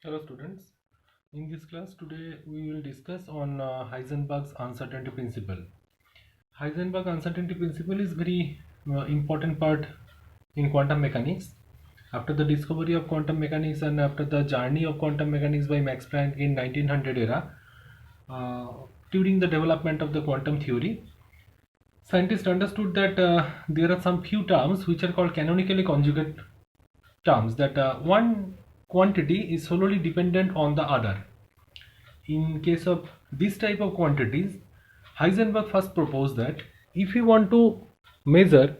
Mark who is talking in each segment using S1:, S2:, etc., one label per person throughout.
S1: Hello students, in this class today we will discuss on Heisenberg's uncertainty principle. Heisenberg uncertainty principle is very important part in quantum mechanics. After the discovery of quantum mechanics and after the journey of quantum mechanics by Max Planck in 1900 era, uh, during the development of the quantum theory, scientists understood that there are some few terms which are called canonically conjugate terms, that one quantity is solely dependent on the other. In case of this type of quantities, Heisenberg first proposed that if you want to measure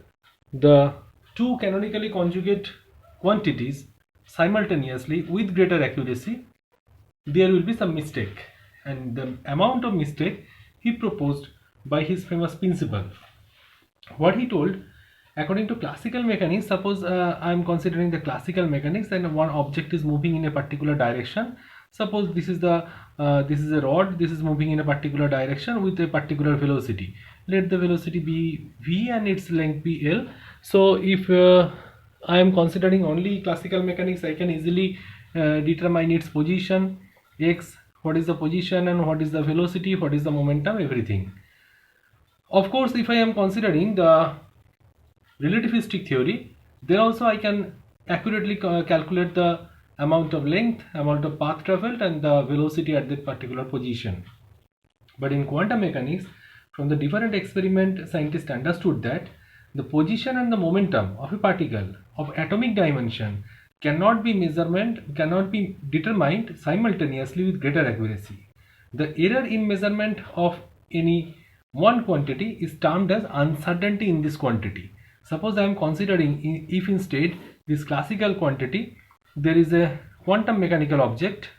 S1: the two canonically conjugate quantities simultaneously with greater accuracy, there will be some mistake, and the amount of mistake he proposed by his famous principle. What he told, according to classical mechanics, suppose I am considering the classical mechanics and one object is moving in a particular direction. Suppose this is a rod, this is moving in a particular direction with a particular velocity. Let the velocity be v and its length be l. So if I am considering only classical mechanics, I can easily determine its position, x, what is the position and what is the velocity, what is the momentum, everything. Of course, if I am considering the relativistic theory, then also I can accurately calculate the amount of length, amount of path traveled and the velocity at that particular position. But in quantum mechanics, from the different experiment, scientists understood that the position and the momentum of a particle of atomic dimension cannot be determined simultaneously with greater accuracy. The error in measurement of any one quantity is termed as uncertainty in this quantity. Suppose I am considering if instead this classical quantity, there is a quantum mechanical object,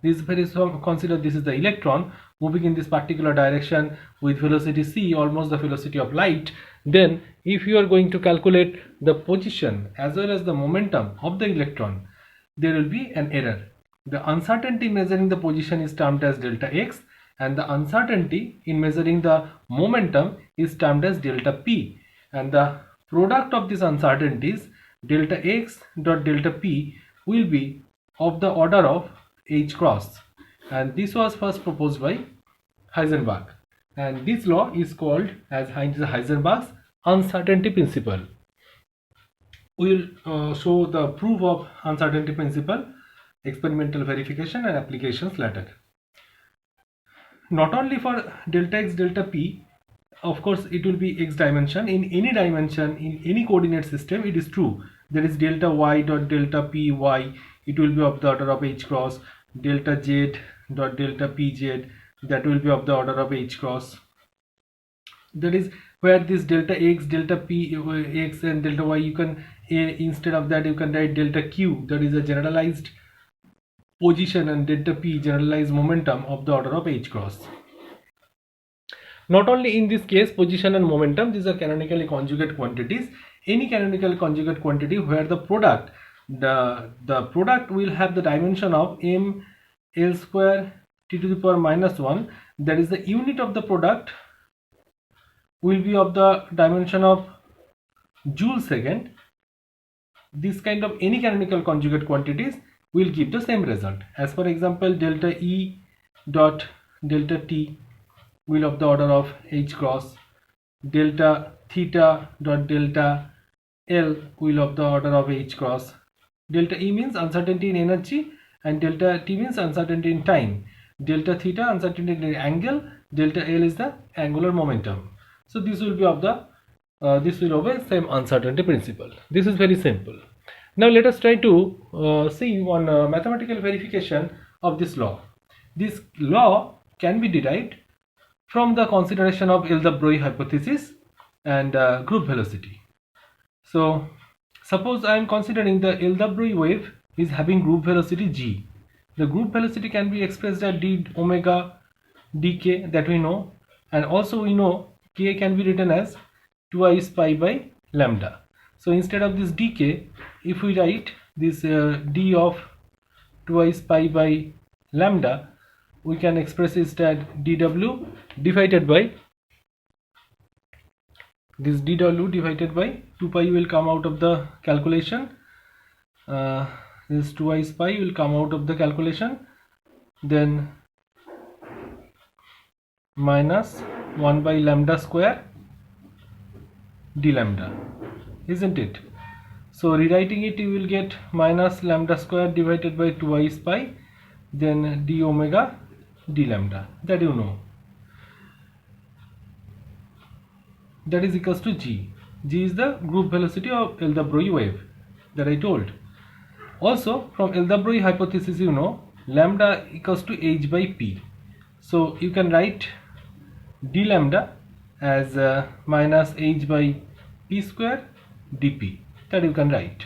S1: consider this is the electron moving in this particular direction with velocity c, almost the velocity of light. Then if you are going to calculate the position as well as the momentum of the electron, there will be an error. The uncertainty measuring the position is termed as delta x, and the uncertainty in measuring the momentum is termed as delta p, and the product of these uncertainties, delta x dot delta p, will be of the order of h cross, and this was first proposed by Heisenberg, and this law is called as Heisenberg's uncertainty principle. We will show the proof of uncertainty principle, experimental verification and applications later. Not only for delta x delta p, of course it will be x dimension, in any dimension, in any coordinate system it is true, there is delta y dot delta p y, it will be of the order of h cross, delta z dot delta p z, that will be of the order of h cross. That is where this delta x delta p x and delta y, you can instead of that you can write delta q, that is a generalized position, and delta p generalized momentum of the order of h cross. Not only in this case position and momentum, these are canonically conjugate quantities. Any canonical conjugate quantity where the product, the product will have the dimension of m l square t to the power minus 1, that is the unit of the product will be of the dimension of joule second. This kind of any canonical conjugate quantities will give the same result. As for example, delta E dot delta T will of the order of h cross, delta theta dot delta L will of the order of h cross. Delta E means uncertainty in energy and delta T means uncertainty in time. Delta theta uncertainty in angle, delta L is the angular momentum. So this will be of the this will obey same uncertainty principle. This is very simple. Now let us try to see one mathematical verification of this law. This law can be derived from the consideration of Hilda-Broglie hypothesis and group velocity. So suppose I am considering the Hilda-Broglie wave is having group velocity g. The group velocity can be expressed as d omega dk, that we know, and also we know k can be written as twice pi by lambda. So instead of this dk, if we write this d of twice pi by lambda, we can express it as dw divided by this dw divided by 2 pi will come out of the calculation this 2i's pi will come out of the calculation, then minus 1 by lambda square d lambda, isn't it? So rewriting it, you will get minus lambda square divided by 2i's pi, then d omega d lambda, that you know. That is equals to g. G is the group velocity of Erdős-Broglie wave that I told. Also from Erdős-Broglie hypothesis, you know, lambda equals to h by p. So you can write d lambda as minus h by p square dp, that you can write.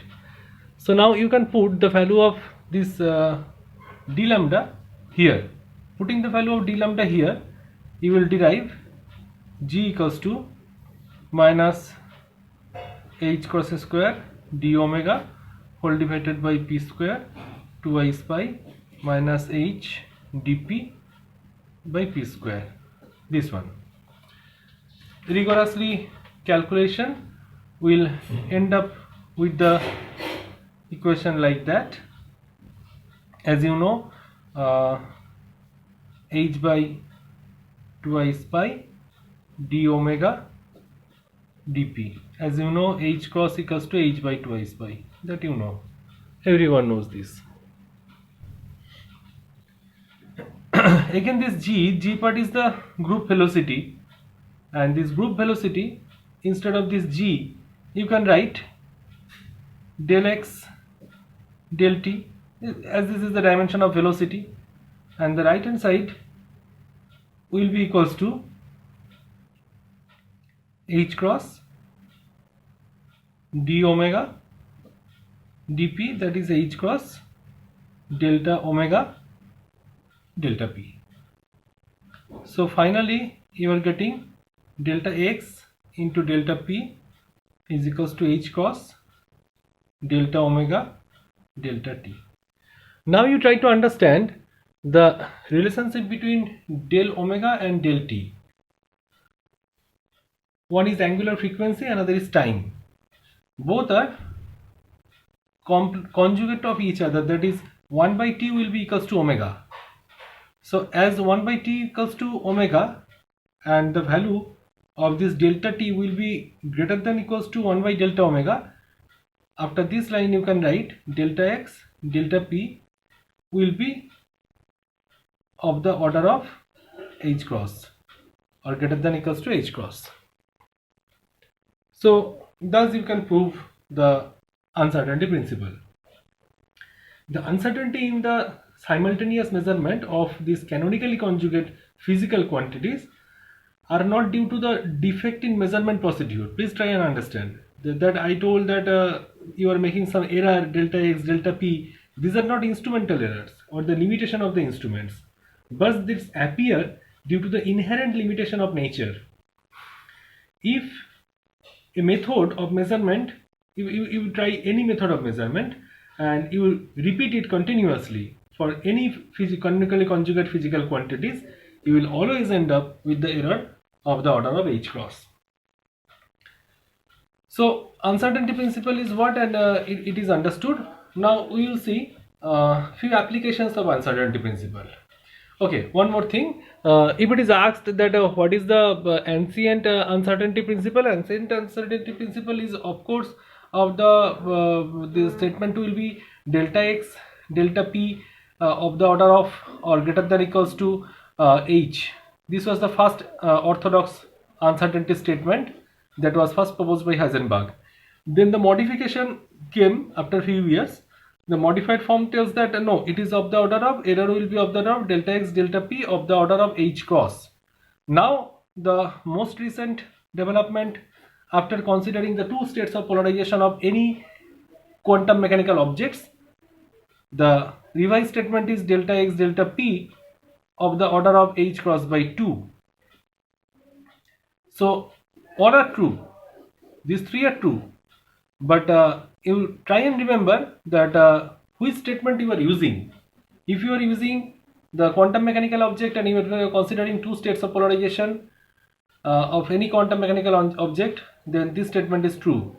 S1: So now you can put the value of this d lambda here. Putting the value of d lambda here, you will derive g equals to minus h cross square d omega whole divided by p square 2i's pi minus h dp by p square, this one. Rigorously calculation will end up with the equation like that. As you know, h by 2i's pi d omega dp. As you know, h cross equals to h by 2i's pi, that you know, everyone knows this. Again, this g part is the group velocity, and this group velocity, instead of this g, you can write del x del t, as this is the dimension of velocity, and the right hand side will be equals to h cross d omega dp, that is h cross delta omega delta p. So finally you are getting delta x into delta p is equals to h cross delta omega delta t. Now you try to understand the relationship between del omega and del t. One is angular frequency, another is time. Both are conjugate of each other, that is 1 by t will be equals to omega. So as 1 by t equals to omega, and the value of this delta t will be greater than equals to 1 by delta omega, after this line you can write delta x delta p will be of the order of h cross, or greater than equals to h cross. So thus you can prove the uncertainty principle. The uncertainty in the simultaneous measurement of these canonically conjugate physical quantities are not due to the defect in measurement procedure. Please try and understand that I told that you are making some error, delta x delta p. These are not instrumental errors or the limitation of the instruments, but this appear due to the inherent limitation of nature. If a method of measurement, you try any method of measurement and you repeat it continuously for any canonically conjugate physical quantities, you will always end up with the error of the order of h cross. So uncertainty principle is what, and it is understood. Now we will see few applications of uncertainty principle. Okay, one more thing. If it is asked that what is the ancient uncertainty principle, ancient uncertainty principle is of course of the statement will be delta x delta p of the order of or greater than equals to h. This was the first orthodox uncertainty statement that was first proposed by Heisenberg. Then the modification came after few years. The modified form tells that no, it is of the order of, error will be of the order of delta x delta p of the order of h cross. Now the most recent development, after considering the two states of polarization of any quantum mechanical objects, the revised statement is delta x delta p of the order of h cross by 2. So all are true, these three are true, but you try and remember that which statement you are using. If you are using the quantum mechanical object and you are considering two states of polarization of any quantum mechanical object, then this statement is true.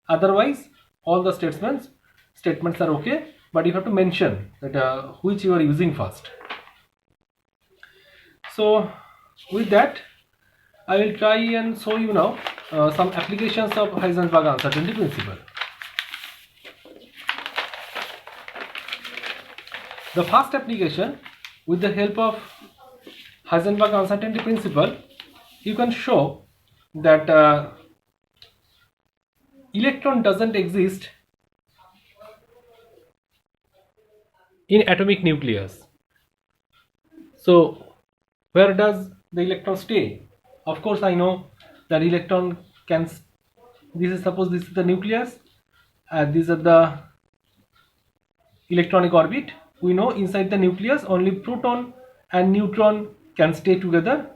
S1: Otherwise all the statements are okay. but you have to mention that which you are using first. So with that, I will try and show you now some applications of Heisenberg uncertainty principle. The first application, with the help of Heisenberg uncertainty principle, you can show that electron doesn't exist in atomic nucleus. So where does the electron stay? Of course, I know that electron can, this is the nucleus, and these are the electronic orbit. We know inside the nucleus only proton and neutron can stay together,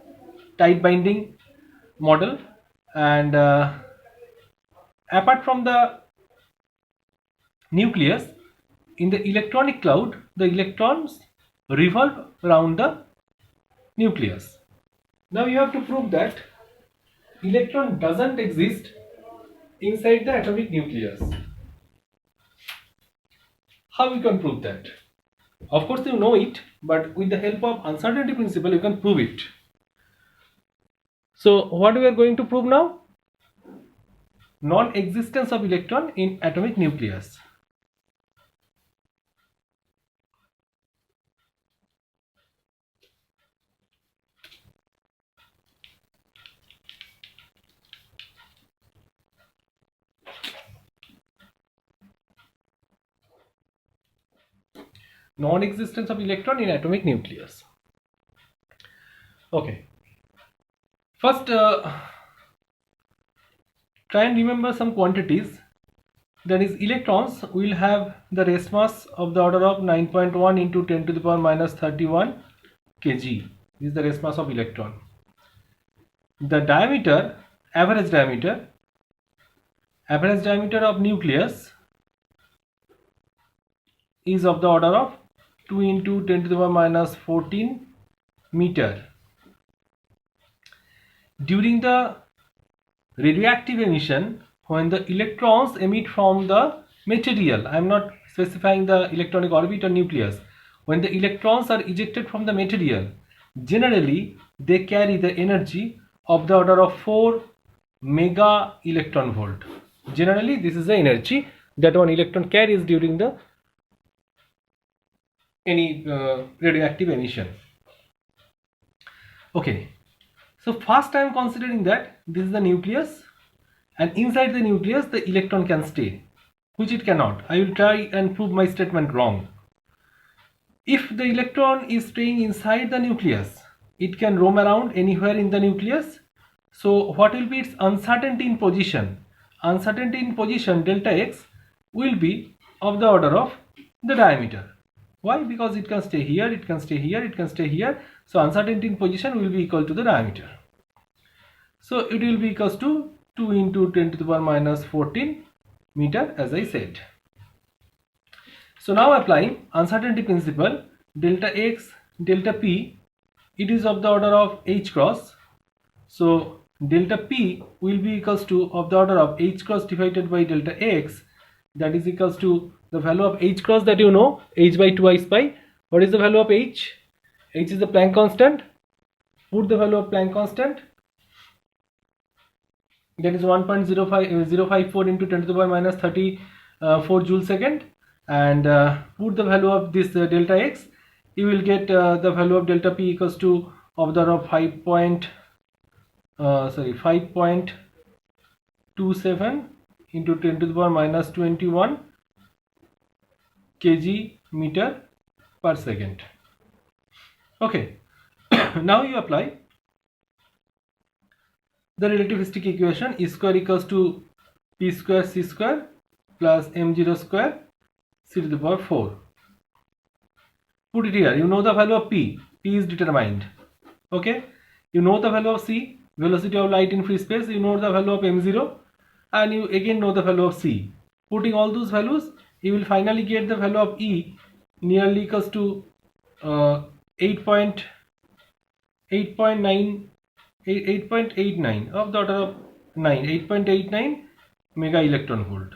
S1: tight binding model, and apart from the nucleus, in the electronic cloud, the electrons revolve around the nucleus. Now you have to prove that electron doesn't exist inside the atomic nucleus. How you can prove that? Of course you know it, but with the help of uncertainty principle you can prove it. So what we are going to prove now? Non-existence of electron in atomic nucleus. Non-existence of electron in atomic nucleus. Okay. First, try and remember some quantities. That is, electrons will have the rest mass of the order of 9.1 into 10 to the power minus 31 kg. This is the rest mass of electron. The diameter, average diameter of nucleus is of the order of 2 into 10 to the power minus 14 meter. During the radioactive emission, when the electrons emit from the material, I am not specifying the electronic orbit or nucleus, when the electrons are ejected from the material, generally they carry the energy of the order of 4 mega electron volt. Generally this is the energy that one electron carries during the any radioactive emission. Okay, so first I am considering that this is the nucleus, and inside the nucleus the electron can stay, which it cannot. I will try and prove my statement wrong. If the electron is staying inside the nucleus, it can roam around anywhere in the nucleus. So what will be its uncertainty in position? Uncertainty in position delta x will be of the order of the diameter. Why? Because it can stay here, it can stay here, it can stay here. So uncertainty in position will be equal to the diameter. So it will be equals to 2 into 10 to the power minus 14 meter, as I said. So now applying uncertainty principle, delta x, delta p, it is of the order of h cross. So delta p will be equals to of the order of h cross divided by delta x, that is equals to the value of h cross that you know, h by 2i pi. What is the value of h? H is the Planck constant. Put the value of Planck constant, that is 1.054 into 10 to the power minus 34 joule second, and put the value of this delta x. You will get the value of delta p equals to of the order of 5.27 into 10 to the power minus 21 kg meter per second. Okay, now you apply the relativistic equation. E square equals to p square c square plus m0 square c to the power 4. Put it here. You know the value of p. P is determined. Okay. You know the value of c, velocity of light in free space. You know the value of m0, and you again know the value of c. Putting all those values, you will finally get the value of E nearly equals to 8.89 of the order of 8.89 mega electron volt.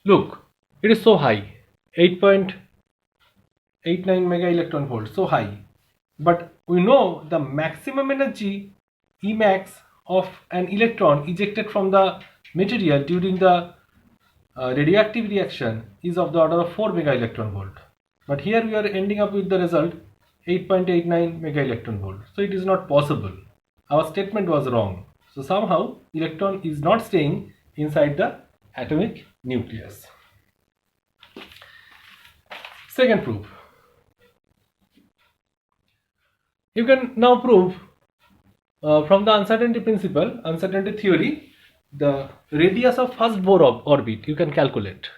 S1: Look, it is so high. 8.89 mega electron volt, so high. But we know the maximum energy Emax of an electron ejected from the material during the radioactive reaction is of the order of 4 mega electron volt. But here we are ending up with the result 8.89 mega electron volt. So it is not possible. Our statement was wrong. So somehow electron is not staying inside the atomic nucleus. Second proof. You can now prove from the uncertainty principle, uncertainty theory, the radius of first Bohr orbit you can calculate.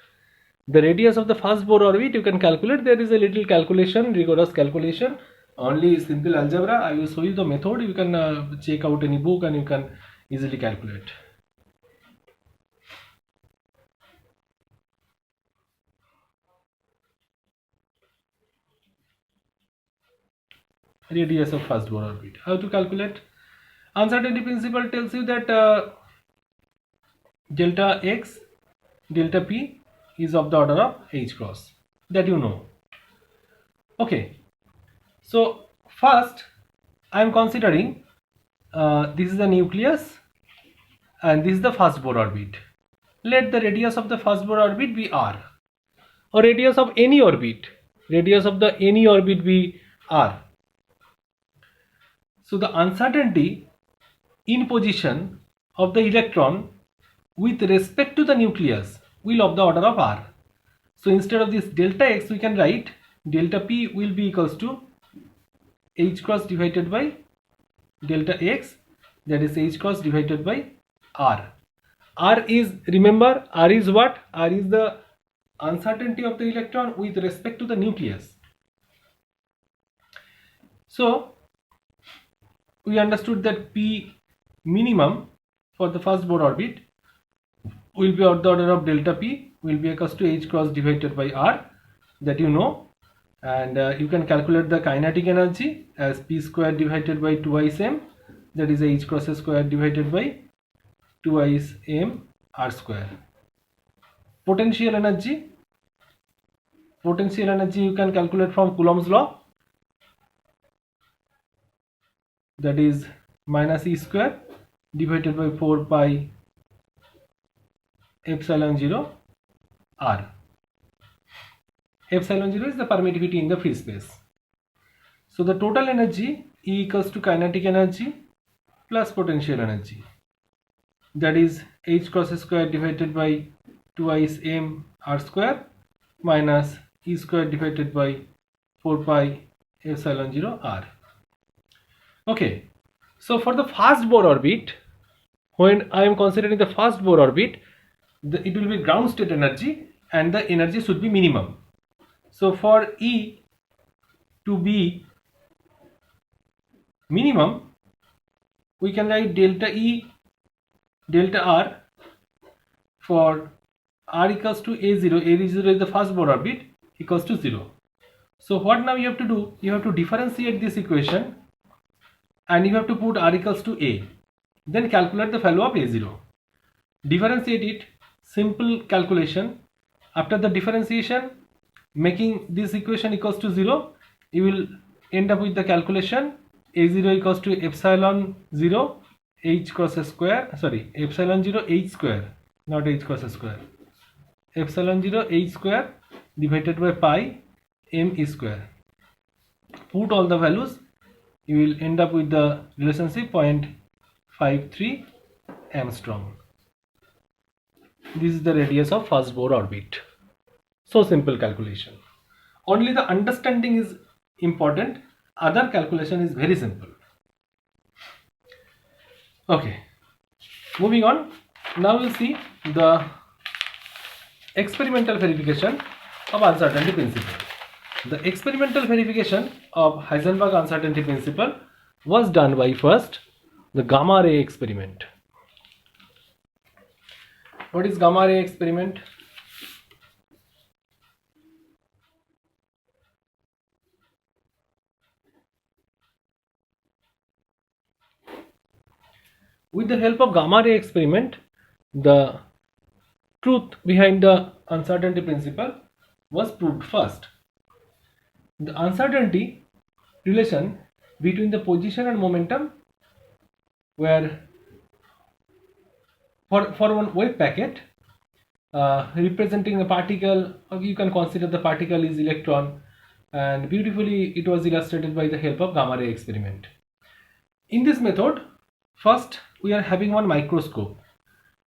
S1: The radius of the first Bohr orbit you can calculate. There is a little calculation, rigorous calculation, only simple algebra. I will show you the method. You can check out any book and you can easily calculate. Radius of first Bohr orbit. How to calculate? Uncertainty principle tells you that delta x, delta p is of the order of h cross. That you know. Okay. So first I am considering this is the nucleus and this is the first Bohr orbit. Let the radius of the first Bohr orbit be r, or radius of any orbit. Radius of the any orbit be r. So the uncertainty in position of the electron with respect to the nucleus will of the order of r. So instead of this delta x we can write delta p will be equals to h cross divided by delta x, that is h cross divided by r. R is, remember, r is what? R is the uncertainty of the electron with respect to the nucleus. So we understood that P minimum for the first Bohr orbit will be of the order of delta P will be equals to h cross divided by r, that you know, and you can calculate the kinetic energy as P square divided by 2 m, that is h cross square divided by 2 m r square. Potential energy you can calculate from Coulomb's law, that is minus E square divided by 4 pi epsilon 0 r. Epsilon 0 is the permittivity in the free space. So the total energy E equals to kinetic energy plus potential energy, that is h cross square divided by 2 m r square minus E square divided by 4 pi epsilon 0 r. Okay, so for the first Bohr orbit, when I am considering the first Bohr orbit, it will be ground state energy and the energy should be minimum. So for E to be minimum, we can write delta E delta R for R equals to A0, A0 is the first Bohr orbit, equals to 0. So what now you have to do? You have to differentiate this equation and you have to put R equals to A. Then calculate the value of A0. Differentiate it, simple calculation. After the differentiation, making this equation equals to 0, you will end up with the calculation A0 equals to epsilon 0 h cross square, sorry, epsilon 0 h square, not h cross square, epsilon 0 h square divided by pi m e square. Put all the values, you will end up with the relationship 0.53 angstrom. This is the radius of first Bohr orbit. So simple calculation. Only the understanding is important. Other calculation is very simple. Okay, moving on. Now we'll see the experimental verification of uncertainty principle. The experimental verification of Heisenberg uncertainty principle was done by first the gamma ray experiment. What is gamma ray experiment? With the help of gamma ray experiment, the truth behind the uncertainty principle was proved first. The uncertainty relation between the position and momentum were for one wave packet representing a particle, you can consider the particle is electron, and beautifully it was illustrated by the help of gamma ray experiment. In this method, first we are having one microscope.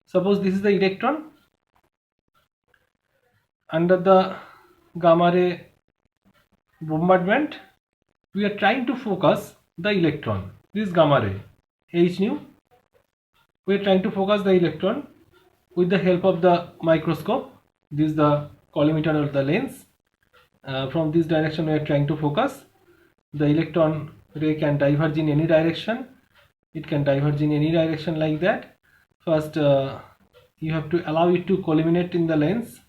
S1: Suppose this is the electron. Under the gamma ray bombardment, we are trying to focus the electron. This is gamma ray, h nu. We are trying to focus the electron with the help of the microscope. This is the collimator or the lens. From this direction we are trying to focus. The electron ray can diverge in any direction. It can diverge in any direction like that. First you have to allow it to colliminate in the lens.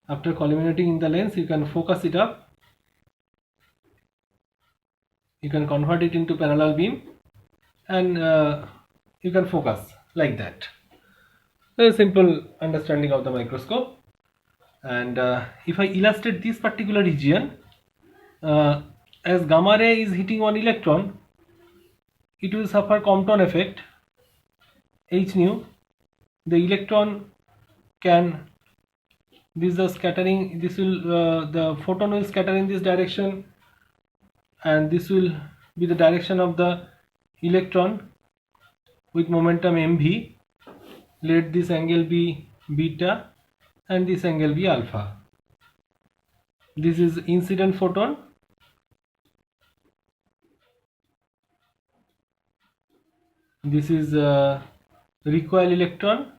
S1: After colliminating in the lens, you can focus it up. You can convert it into parallel beam, and you can focus like that. A simple understanding of the microscope. And if I illustrate this particular region, as gamma ray is hitting one electron, it will suffer Compton effect, h nu. The electron can, this is the scattering, this will the photon will scatter in this direction, and this will be the direction of the electron with momentum mv. Let this angle be beta and this angle be alpha. This is incident photon. This is recoil electron.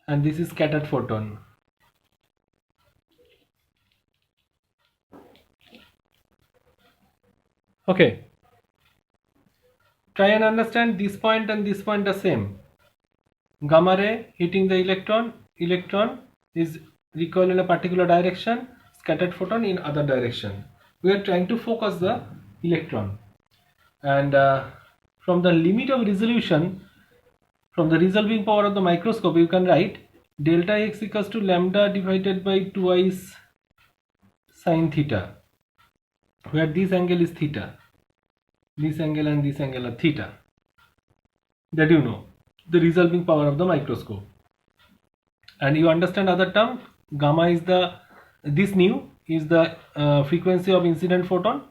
S1: And this is scattered photon. Okay. Try and understand this point and this point the same. Gamma ray hitting the electron. Electron is recoil in a particular direction. Scattered photon in other direction. We are trying to focus the electron. And from the limit of resolution, from the resolving power of the microscope, you can write delta x equals to lambda divided by twice sine theta, where this angle is theta. This angle and this angle are theta. That you know, the resolving power of the microscope. And you understand other term, gamma is the, this nu is the frequency of incident photon,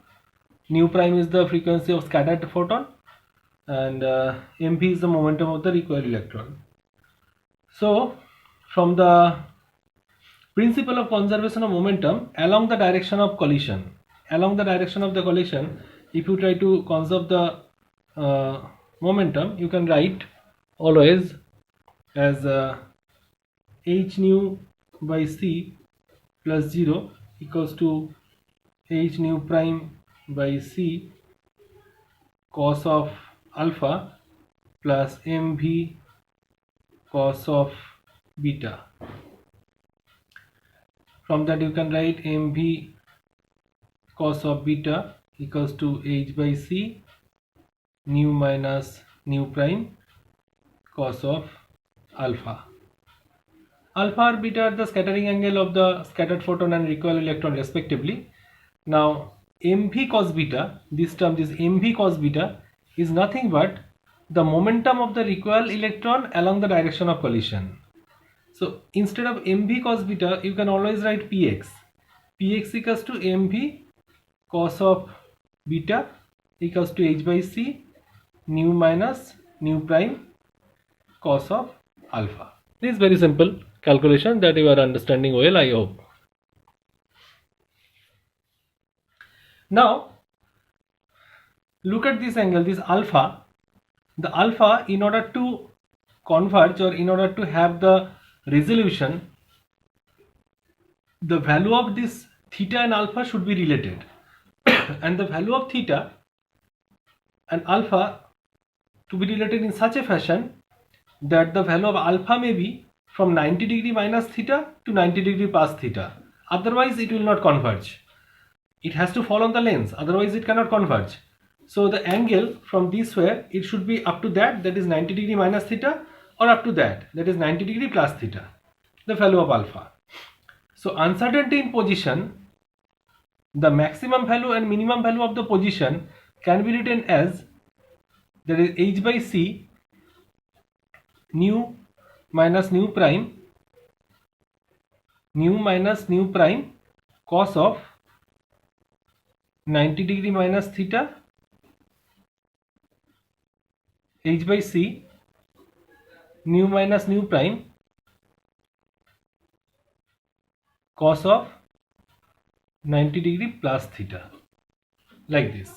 S1: nu prime is the frequency of scattered photon, and mv is the momentum of the recoil electron. So from the principle of conservation of momentum along the direction of collision, if you try to conserve the momentum, you can write always as h nu by c plus 0 equals to h nu prime by c cos of alpha plus mv cos of beta. From that you can write mv cos of beta equals to h by c nu minus nu prime cos of alpha. Alpha or beta are the scattering angle of the scattered photon and recoil electron respectively. Now mv cos beta, this term, this mv cos beta is nothing but the momentum of the recoil electron along the direction of collision. So instead of mv cos beta, you can always write px. Px equals to mv cos of beta equals to h by c nu minus nu prime cos of alpha. This is very simple calculation that you are understanding well, I hope. Now look at this angle, this alpha. The alpha, in order to converge or in order to have the resolution, the value of this theta and alpha should be related. And the value of theta and alpha to be related in such a fashion that the value of alpha may be from 90 degree minus theta to 90 degree plus theta. Otherwise it will not converge. It has to fall on the lens, otherwise it cannot converge. So the angle from this where it should be up to that, that is 90 degree minus theta, or up to that is 90 degree plus theta, the value of alpha. So uncertainty in position, the maximum value and minimum value of the position can be written as, that is h by c nu minus nu prime cos of 90 degree minus theta h by c nu minus nu prime cos of 90 degree plus theta, like this.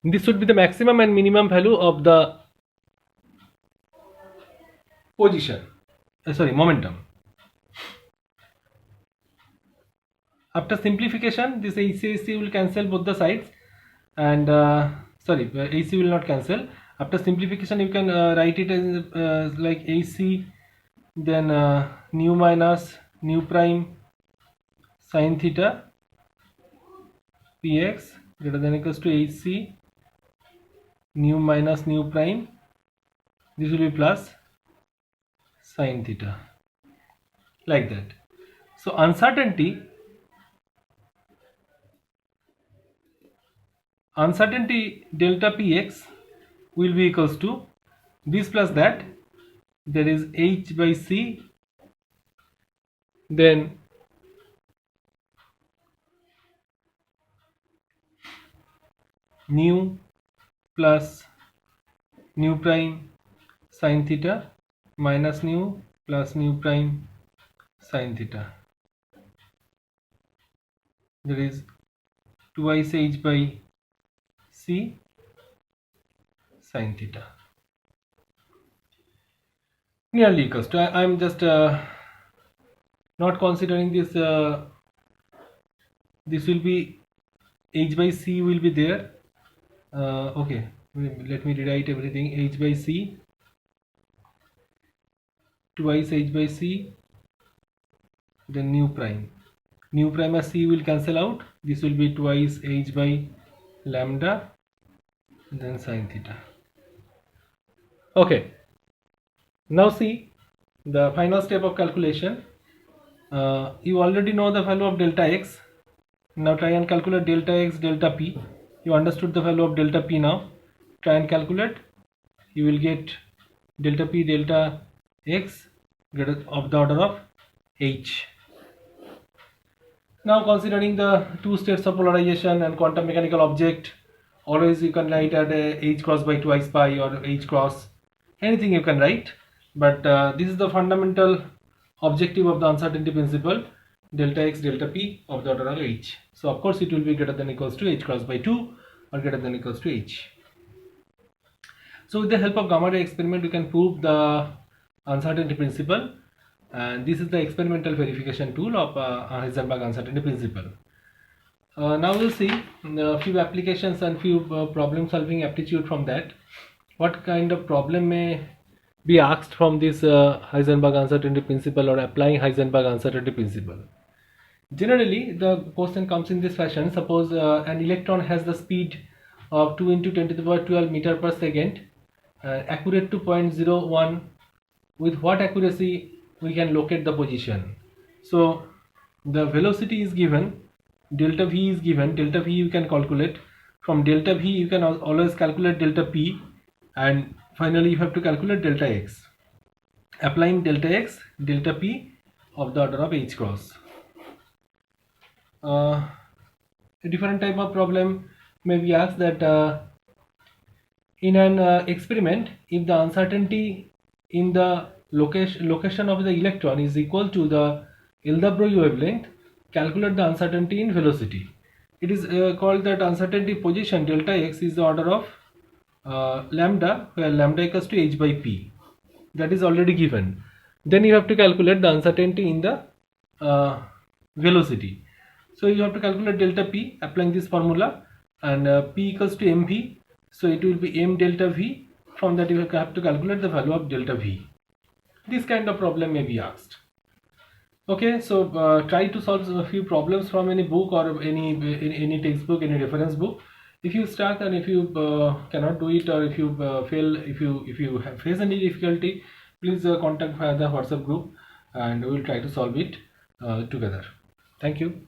S1: This should be the maximum and minimum value of the position, momentum. After simplification, this AC will cancel both the sides, and AC will not cancel. After simplification, you can write it as like AC, then nu minus nu prime sin theta px greater than or equals to AC nu minus nu prime, this will be plus sin theta, like that. So uncertainty delta px will be equals to this plus that, there is h by c, then nu plus nu prime sin theta minus nu plus nu prime sin theta, there is twice h by c sin theta, nearly equals to, I am just not considering this, this will be h by c will be there, okay, let me rewrite everything, h by c twice h by c, then nu prime as c will cancel out, this will be twice h by lambda, then sin theta. Okay, now see the final step of calculation. You already know the value of delta x. Now try and calculate delta x, delta p. You understood the value of delta p now. Try and calculate. You will get delta p, delta x of the order of h. Now considering the two states of polarization and quantum mechanical object, always you can write at h cross by twice pi or h cross, anything you can write, but this is the fundamental objective of the uncertainty principle, delta x, delta p of the order of h. So of course it will be greater than or equals to h cross by 2 or greater than or equals to h. So with the help of gamma ray experiment, you can prove the uncertainty principle, and this is the experimental verification tool of Heisenberg uncertainty principle. Now we'll see a few applications and few problem solving aptitude from that. What kind of problem may be asked from this Heisenberg uncertainty principle or applying Heisenberg uncertainty principle? Generally the question comes in this fashion. Suppose an electron has the speed of 2 into 10 to the power 12 meter per second, accurate to 0.01. With what accuracy we can locate the position? So the velocity is given, delta v is given, delta v you can calculate. From delta v you can always calculate delta p, and finally you have to calculate delta x. Applying delta x, delta p of the order of h cross. A different type of problem may be asked that in an experiment, if the uncertainty in the location of the electron is equal to the Hildenbrand wavelength, calculate the uncertainty in velocity. It is called that uncertainty position delta x is the order of lambda, where lambda equals to h by p. That is already given. Then you have to calculate the uncertainty in the velocity. So you have to calculate delta p applying this formula, and p equals to mv, so it will be m delta v. From that you have to calculate the value of delta v. This kind of problem may be asked. Okay, so try to solve a few problems from any book or any textbook, any reference book. If you stuck and if you cannot do it, or if you fail, if you have face any difficulty, please contact via the WhatsApp group, and we will try to solve it together. Thank you.